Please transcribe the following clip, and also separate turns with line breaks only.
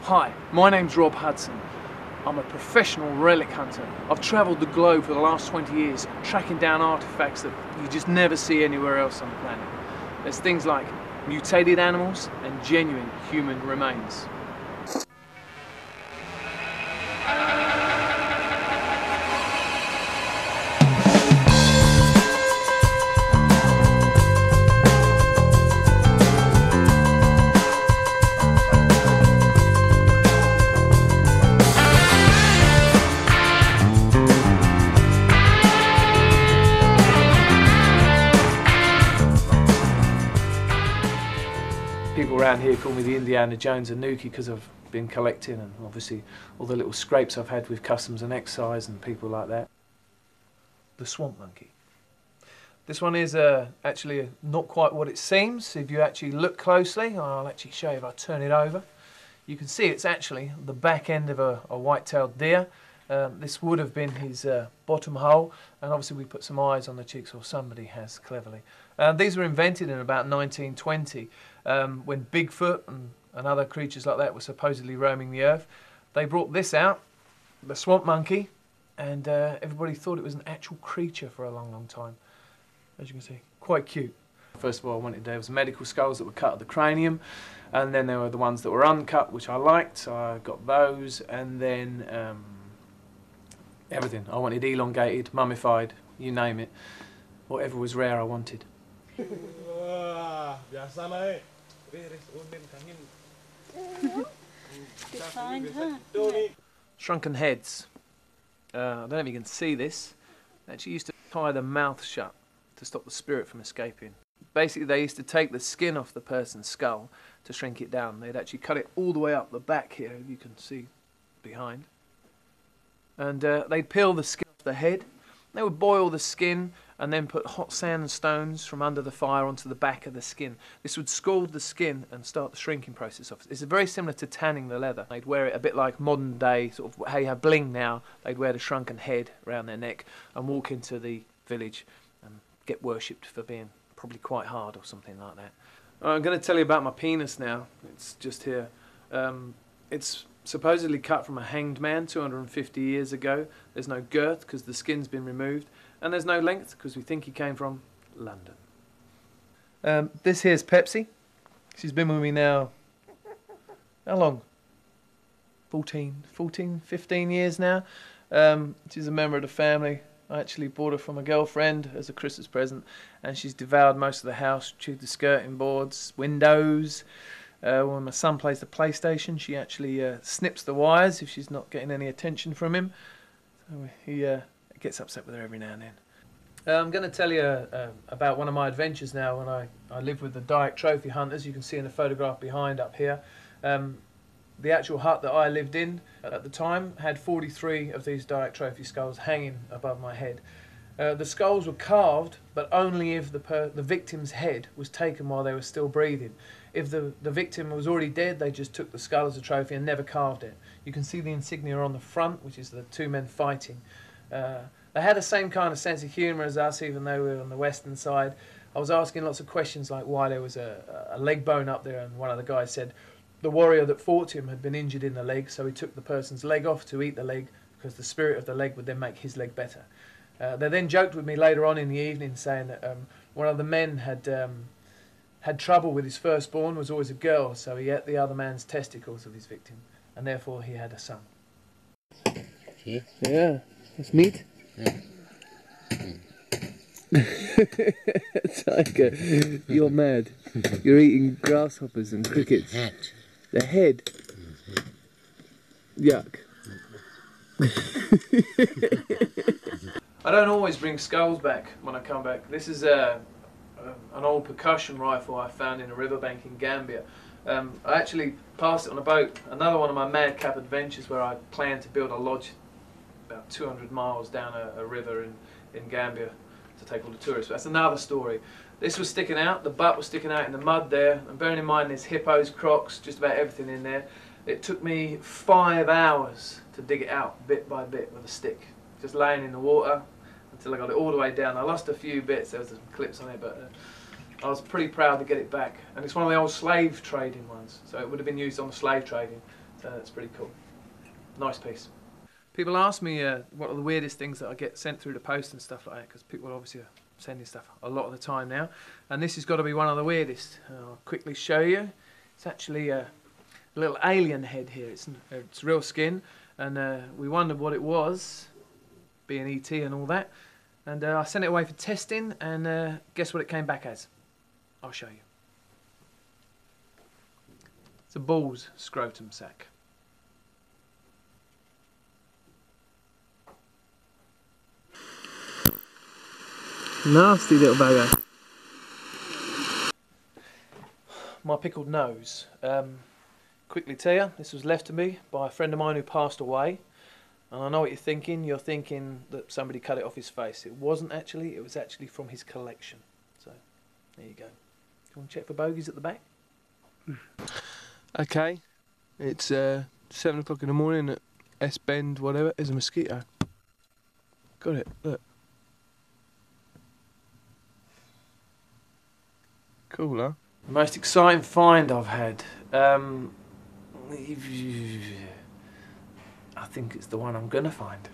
Hi, my name's Rob Hudson. I'm a professional relic hunter. I've travelled the globe for the last 20 years, tracking down artefacts that you just never see anywhere else on the planet. There's things like mutated animals and genuine human remains. People around here call me the Indiana Jones of Nuki because I've been collecting, and obviously all the little scrapes I've had with customs and excise and people like that. The swamp monkey. This one is actually not quite what it seems. If you actually look closely, I'll actually show you if I turn it over. You can see it's actually the back end of a white-tailed deer. This would have been his bottom hole, and obviously we put some eyes on the cheeks, or somebody has cleverly. These were invented in about 1920 when Bigfoot and other creatures like that were supposedly roaming the earth. They brought this out, the swamp monkey, and everybody thought it was an actual creature for a long, long time. As you can see, quite cute. First of all, there was medical skulls that were cut at the cranium, and then there were the ones that were uncut, which I liked, so I got those, and then everything. I wanted elongated, mummified, you name it. Whatever was rare, I wanted. Shrunken heads. I don't know if you can see this. They actually used to tie the mouth shut to stop the spirit from escaping. Basically, they used to take the skin off the person's skull to shrink it down. They'd actually cut it all the way up the back here, you can see behind. And they'd peel the skin off the head. They would boil the skin and then put hot sand and stones from under the fire onto the back of the skin. This would scald the skin and start the shrinking process off. It's very similar to tanning the leather. They'd wear it a bit like modern day, sort of how you have bling now. They'd wear the shrunken head around their neck and walk into the village and get worshipped for being probably quite hard or something like that. I'm going to tell you about my penis now. It's just here. It's supposedly cut from a hanged man 250 years ago. There's no girth because the skin's been removed, and there's no length because we think he came from London. This here's Pepsi. She's been with me now, how long? 15 years now. She's a member of the family. I actually bought her from a girlfriend as a Christmas present, and she's devoured most of the house, chewed the skirting boards, windows. When my son plays the PlayStation, she actually snips the wires if she's not getting any attention from him. So he gets upset with her every now and then. I'm going to tell you about one of my adventures now when I lived with the Dyke trophy hunters. You can see in the photograph behind up here. The actual hut that I lived in at the time had 43 of these Dyke trophy skulls hanging above my head. The skulls were carved, but only if the victim's head was taken while they were still breathing. If the victim was already dead, they just took the skull as a trophy and never carved it. You can see the insignia on the front, which is the two men fighting. They had the same kind of sense of humour as us, even though we were on the western side. I was asking lots of questions like why there was a leg bone up there, and one of the guys said the warrior that fought him had been injured in the leg, so he took the person's leg off to eat the leg, because the spirit of the leg would then make his leg better. They then joked with me later on in the evening, saying that one of the men had trouble with his firstborn, was always a girl, so he ate the other man's testicles of his victim, and therefore he had a son. Yeah, that's neat. Tiger, you're mad. You're eating grasshoppers and crickets. The head? Yuck. I don't always bring skulls back when I come back. This is an old percussion rifle I found in a riverbank in Gambia. I actually passed it on a boat. Another one of my madcap adventures where I planned to build a lodge about 200 miles down a river in Gambia to take all the tourists. But that's another story. This was sticking out, the butt was sticking out in the mud there, and bearing in mind there's hippos, crocs, just about everything in there. It took me 5 hours to dig it out bit by bit with a stick, just laying in the water until I got it all the way down. I lost a few bits, there was some clips on it, but I was pretty proud to get it back. And it's one of the old slave trading ones, so it would have been used on the slave trading. It's pretty cool. Nice piece. People ask me what are the weirdest things that I get sent through the post and stuff like that, because people obviously are sending stuff a lot of the time now, and this has got to be one of the weirdest. I'll quickly show you. It's actually a little alien head here. It's real skin, and we wondered what it was, being ET and all that, and I sent it away for testing, and guess what it came back as? I'll show you. It's a bull's scrotum sac. Nasty little bagger. My pickled nose. Quickly tell you, this was left to me by a friend of mine who passed away. And I know what you're thinking. You're thinking that somebody cut it off his face. It wasn't actually. It was actually from his collection. So, there you go. You want to check for bogies at the back? Okay. It's 7 o'clock in the morning at S Bend, whatever. There's a mosquito. Got it. Look. Cool, huh? The most exciting find I've had. I think it's the one I'm gonna find.